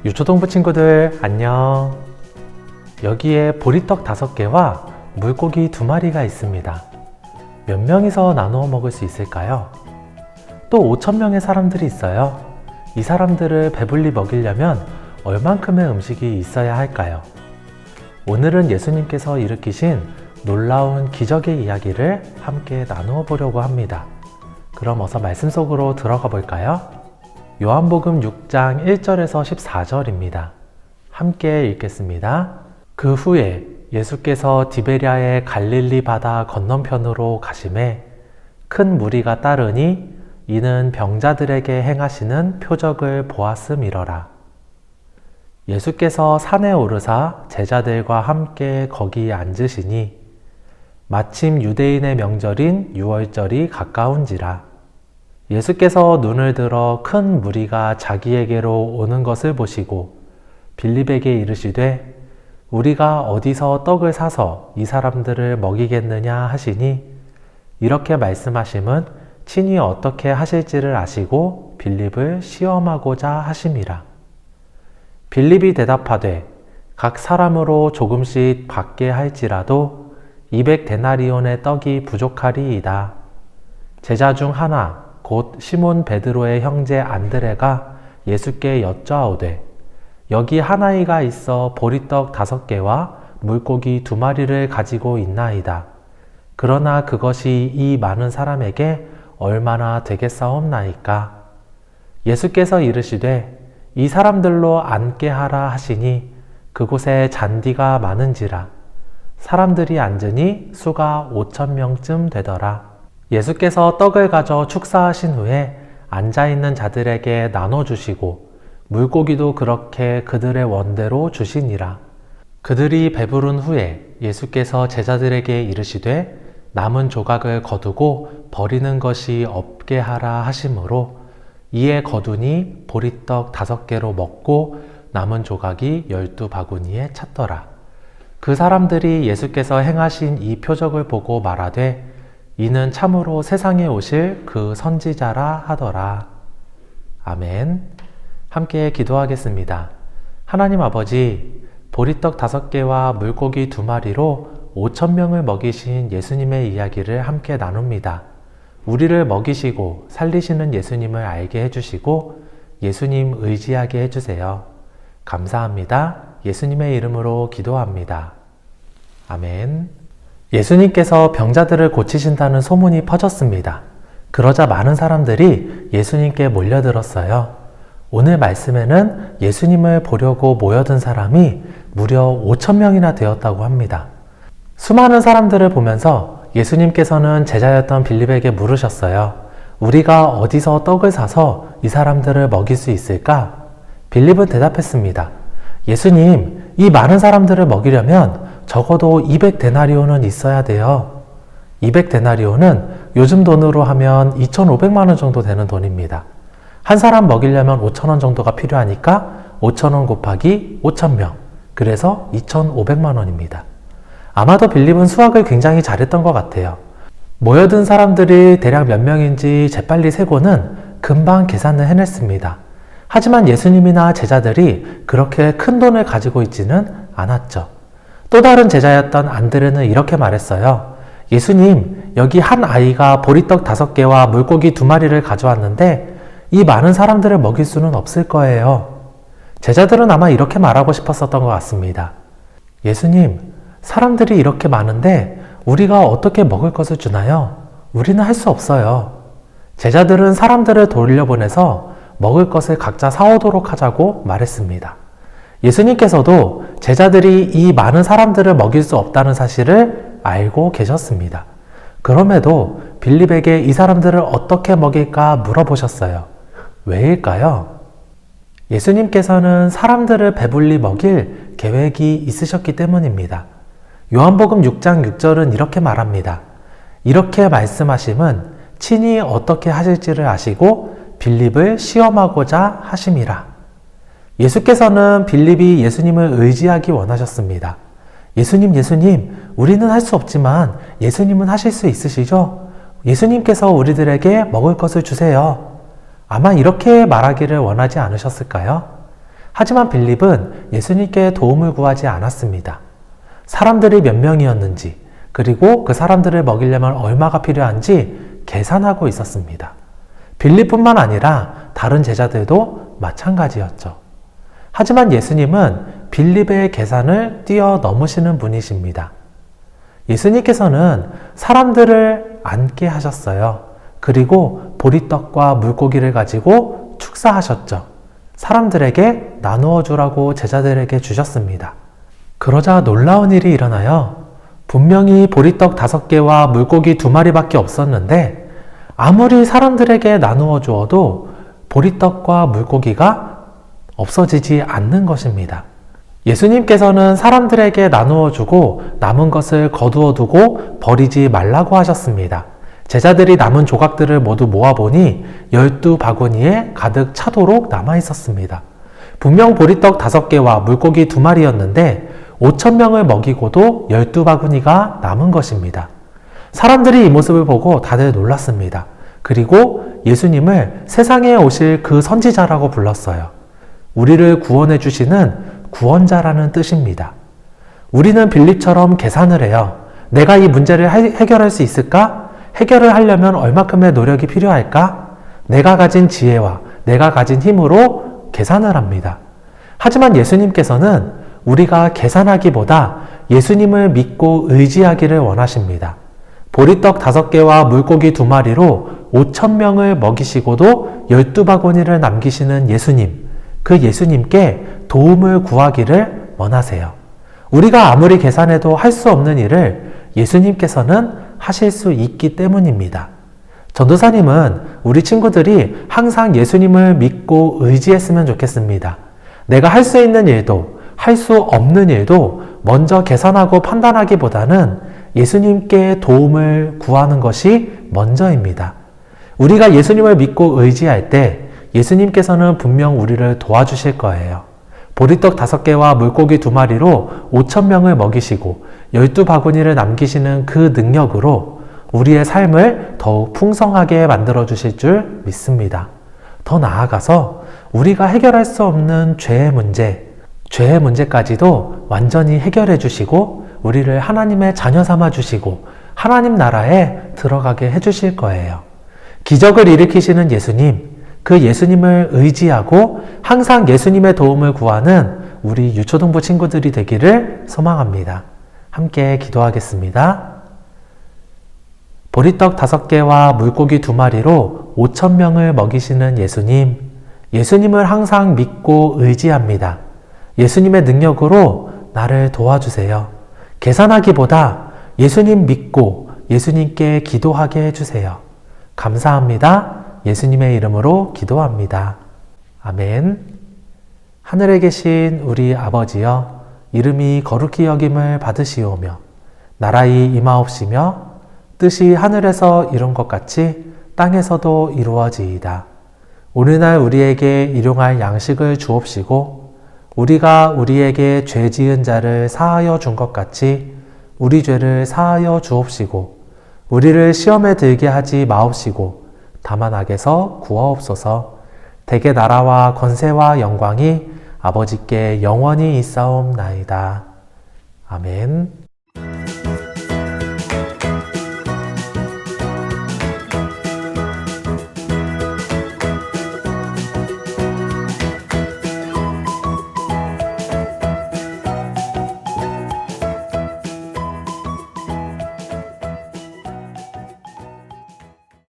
유초동부 친구들 안녕. 여기에 보리떡 5개와 물고기 2마리가 있습니다. 몇 명이서 나누어 먹을 수 있을까요? 또 5,000명의 사람들이 있어요. 이 사람들을 배불리 먹이려면 얼만큼의 음식이 있어야 할까요? 오늘은 예수님께서 일으키신 놀라운 기적의 이야기를 함께 나누어 보려고 합니다. 그럼 어서 말씀 속으로 들어가 볼까요? 요한복음 6장 1절에서 14절입니다. 함께 읽겠습니다. 그 후에 예수께서 디베랴의 갈릴리 바다 건너편으로 가시매 큰 무리가 따르니 이는 병자들에게 행하시는 표적을 보았음이러라. 예수께서 산에 오르사 제자들과 함께 거기 앉으시니 마침 유대인의 명절인 유월절이 가까운지라. 예수께서 눈을 들어 큰 무리가 자기에게로 오는 것을 보시고 빌립에게 이르시되 우리가 어디서 떡을 사서 이 사람들을 먹이겠느냐 하시니 이렇게 말씀하심은 친히 어떻게 하실지를 아시고 빌립을 시험하고자 하심이라. 빌립이 대답하되 각 사람으로 조금씩 받게 할지라도 200데나리온의 떡이 부족하리이다. 제자 중 하나 곧 시몬 베드로의 형제 안드레가 예수께 여짜오되 여기 한 아이가 있어 보리떡 5개와 물고기 2마리를 가지고 있나이다. 그러나 그것이 이 많은 사람에게 얼마나 되겠사옵나이까? 예수께서 이르시되 이 사람들로 앉게 하라 하시니 그곳에 잔디가 많은지라. 사람들이 앉으니 수가 5,000명쯤 되더라. 예수께서 떡을 가져 축사하신 후에 앉아있는 자들에게 나눠주시고 물고기도 그렇게 그들의 원대로 주시니라. 그들이 배부른 후에 예수께서 제자들에게 이르시되 남은 조각을 거두고 버리는 것이 없게 하라 하심으로 이에 거두니 보리떡 5개로 먹고 남은 조각이 12바구니에 찼더라. 그 사람들이 예수께서 행하신 이 표적을 보고 말하되 이는 참으로 세상에 오실 그 선지자라 하더라. 아멘. 함께 기도하겠습니다. 하나님 아버지, 보리떡 5개와 물고기 2마리로 5,000명을 먹이신 예수님의 이야기를 함께 나눕니다. 우리를 먹이시고 살리시는 예수님을 알게 해주시고 예수님 의지하게 해주세요. 감사합니다. 예수님의 이름으로 기도합니다. 아멘. 예수님께서 병자들을 고치신다는 소문이 퍼졌습니다. 그러자 많은 사람들이 예수님께 몰려들었어요. 오늘 말씀에는 예수님을 보려고 모여든 사람이 무려 5,000명이나 되었다고 합니다. 수많은 사람들을 보면서 예수님께서는 제자였던 빌립에게 물으셨어요. 우리가 어디서 떡을 사서 이 사람들을 먹일 수 있을까? 빌립은 대답했습니다. 예수님, 이 많은 사람들을 먹이려면 적어도 200데나리온은 있어야 돼요. 200데나리온은 요즘 돈으로 하면 2,500만 원 정도 되는 돈입니다. 한 사람 먹이려면 5,000원 정도가 필요하니까 5,000원 곱하기 5,000명. 그래서 2,500만 원입니다. 아마도 빌립은 수학을 굉장히 잘했던 것 같아요. 모여든 사람들이 대략 몇 명인지 재빨리 세고는 금방 계산을 해냈습니다. 하지만 예수님이나 제자들이 그렇게 큰 돈을 가지고 있지는 않았죠. 또 다른 제자였던 안드레는 이렇게 말했어요. 예수님, 여기 한 아이가 보리떡 5개와 물고기 2마리를 가져왔는데 이 많은 사람들을 먹일 수는 없을 거예요. 제자들은 아마 이렇게 말하고 싶었었던 것 같습니다. 예수님, 사람들이 이렇게 많은데 우리가 어떻게 먹을 것을 주나요? 우리는 할 수 없어요. 제자들은 사람들을 돌려보내서 먹을 것을 각자 사오도록 하자고 말했습니다. 예수님께서도 제자들이 이 많은 사람들을 먹일 수 없다는 사실을 알고 계셨습니다. 그럼에도 빌립에게 이 사람들을 어떻게 먹일까 물어보셨어요. 왜일까요? 예수님께서는 사람들을 배불리 먹일 계획이 있으셨기 때문입니다. 요한복음 6장 6절은 이렇게 말합니다. 이렇게 말씀하심은 친히 어떻게 하실지를 아시고 빌립을 시험하고자 하심이라. 예수께서는 빌립이 예수님을 의지하기 원하셨습니다. 예수님, 우리는 할 수 없지만 예수님은 하실 수 있으시죠? 예수님께서 우리들에게 먹을 것을 주세요. 아마 이렇게 말하기를 원하지 않으셨을까요? 하지만 빌립은 예수님께 도움을 구하지 않았습니다. 사람들이 몇 명이었는지, 그리고 그 사람들을 먹이려면 얼마가 필요한지 계산하고 있었습니다. 빌립뿐만 아니라 다른 제자들도 마찬가지였죠. 하지만 예수님은 빌립의 계산을 뛰어넘으시는 분이십니다. 예수님께서는 사람들을 앉게 하셨어요. 그리고 보리떡과 물고기를 가지고 축사하셨죠. 사람들에게 나누어 주라고 제자들에게 주셨습니다. 그러자 놀라운 일이 일어나요. 분명히 보리떡 5개와 물고기 2마리밖에 없었는데 아무리 사람들에게 나누어 주어도 보리떡과 물고기가 없어지지 않는 것입니다. 예수님께서는 사람들에게 나누어 주고 남은 것을 거두어 두고 버리지 말라고 하셨습니다. 제자들이 남은 조각들을 모두 모아보니 12바구니에 가득 차도록 남아 있었습니다. 분명 보리떡 5개와 물고기 2마리였는데 5,000명을 먹이고도 12바구니가 남은 것입니다. 사람들이 이 모습을 보고 다들 놀랐습니다. 그리고 예수님을 세상에 오실 그 선지자라고 불렀어요. 우리를 구원해 주시는 구원자라는 뜻입니다. 우리는 빌립처럼 계산을 해요. 내가 이 문제를 해결할 수 있을까? 해결을 하려면 얼마큼의 노력이 필요할까? 내가 가진 지혜와 내가 가진 힘으로 계산을 합니다. 하지만 예수님께서는 우리가 계산하기보다 예수님을 믿고 의지하기를 원하십니다. 보리떡 5개와 물고기 2마리로 5,000명을 먹이시고도 12바구니를 남기시는 예수님, 그 예수님께 도움을 구하기를 원하세요. 우리가 아무리 계산해도 할 수 없는 일을 예수님께서는 하실 수 있기 때문입니다. 전도사님은 우리 친구들이 항상 예수님을 믿고 의지했으면 좋겠습니다. 내가 할 수 있는 일도 할 수 없는 일도 먼저 계산하고 판단하기보다는 예수님께 도움을 구하는 것이 먼저입니다. 우리가 예수님을 믿고 의지할 때 예수님께서는 분명 우리를 도와주실 거예요. 보리떡 5개와 물고기 2마리로 5,000명을 먹이시고 12바구니를 남기시는 그 능력으로 우리의 삶을 더욱 풍성하게 만들어 주실 줄 믿습니다. 더 나아가서 우리가 해결할 수 없는 죄의 문제까지도 완전히 해결해 주시고 우리를 하나님의 자녀 삼아 주시고 하나님 나라에 들어가게 해 주실 거예요. 기적을 일으키시는 예수님, 그 예수님을 의지하고 항상 예수님의 도움을 구하는 우리 유초등부 친구들이 되기를 소망합니다. 함께 기도하겠습니다. 보리떡 5개와 물고기 2마리로 5,000명을 먹이시는 예수님, 예수님을 항상 믿고 의지합니다. 예수님의 능력으로 나를 도와주세요. 계산하기보다 예수님 믿고 예수님께 기도하게 해주세요. 감사합니다. 예수님의 이름으로 기도합니다. 아멘. 하늘에 계신 우리 아버지여, 이름이 거룩히 여김을 받으시오며 나라의 임하옵시며 뜻이 하늘에서 이룬 것 같이 땅에서도 이루어지이다. 오늘날 우리에게 일용할 양식을 주옵시고 우리가 우리에게 죄 지은 자를 사하여 준 것 같이 우리 죄를 사하여 주옵시고 우리를 시험에 들게 하지 마옵시고 다만 악에서 구하옵소서. 대개 나라와 권세와 영광이 아버지께 영원히 있사옵나이다. 아멘.